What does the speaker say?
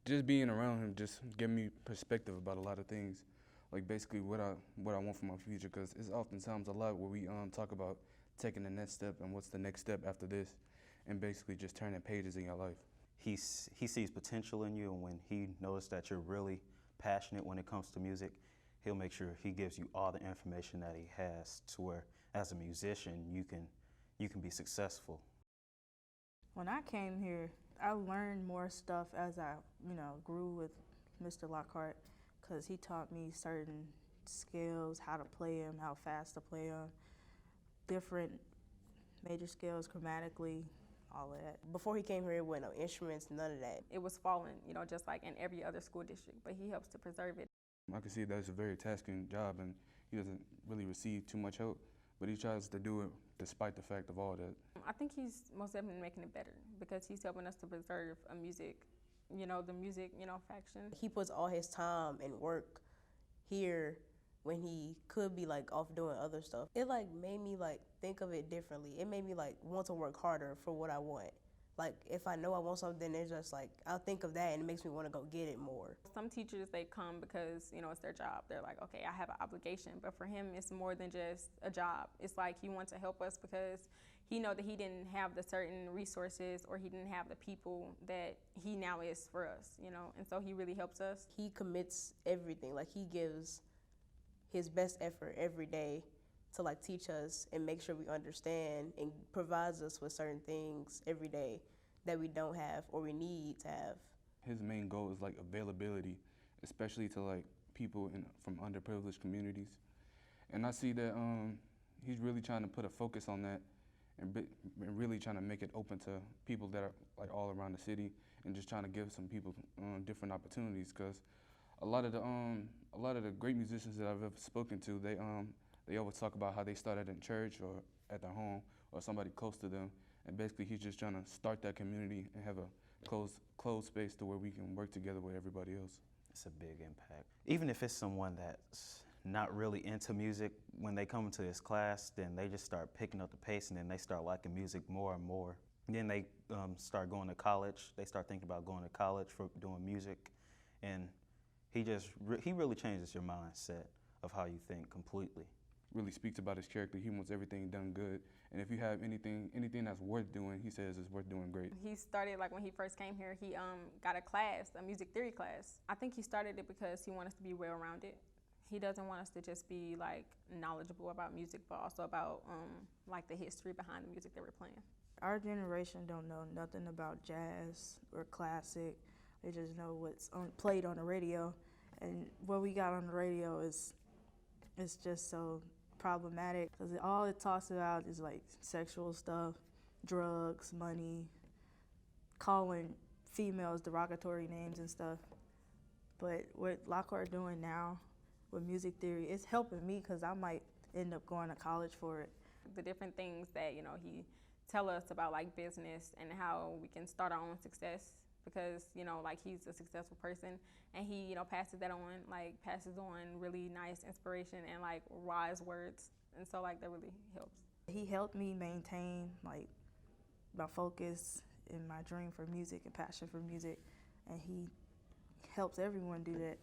just being around him just gave me perspective about a lot of things, like basically what I want for my future. Because it's oftentimes a lot where we talk about taking the next step and what's the next step after this, and basically just turning pages in your life. He sees potential in you, and when he knows that you're really passionate when it comes to music, he'll make sure he gives you all the information that he has to where, as a musician, you can be successful. When I came here, I learned more stuff as I, grew with Mr. Lockhart, because he taught me certain scales, how to play them, how fast to play them, different major scales chromatically, all of that. Before he came here, it wasn't no instruments, none of that. It was falling, just like in every other school district, but he helps to preserve it. I can see that it's a very tasking job, and he doesn't really receive too much help, but he tries to do it despite the fact of all that. I think he's most definitely making it better because he's helping us to preserve the music, faction. He puts all his time and work here when he could be off doing other stuff. It made me think of it differently. It made me want to work harder for what I want. If I know I want something, it's just I'll think of that and it makes me want to go get it more. Some teachers, they come because, it's their job. They're like, okay, I have an obligation. But for him, it's more than just a job. It's like he wants to help us because he know that he didn't have the certain resources or he didn't have the people that he now is for us, and so he really helps us. He commits everything. He gives his best effort every day to teach us and make sure we understand, and provides us with certain things every day that we don't have or we need to have. His main goal is availability, especially to people from underprivileged communities. And I see that he's really trying to put a focus on that and really trying to make it open to people that are all around the city, and just trying to give some people different opportunities. Because a lot of the great musicians that I've ever spoken to, they always talk about how they started in church or at their home or somebody close to them, and basically he's just trying to start that community and have a closed space to where we can work together with everybody else. It's a big impact. Even if it's someone that's not really into music, when they come into this class, then they just start picking up the pace, and then they start liking music more and more. And then they start going to college. They start thinking about going to college for doing music, and he really changes your mindset of how you think completely. Really speaks about his character. He wants everything done good, and if you have anything that's worth doing, he says it's worth doing great. He started, when he first came here, he got a music theory class. I think he started it because he wanted us to be well-rounded. He doesn't want us to just be knowledgeable about music, but also about the history behind the music that we're playing. Our generation don't know nothing about jazz or classic. They just know what's played on the radio, and what we got on the radio is just so problematic, because all it talks about is sexual stuff, drugs, money, calling females derogatory names and stuff. But what Lockhart doing now with music theory, it's helping me because I might end up going to college for it. The different things that he tell us about business and how we can start our own success, because he's a successful person, and he passes that on, passes on really nice inspiration and wise words, and so that really helps. He helped me maintain my focus and my dream for music and passion for music, and he helps everyone do that.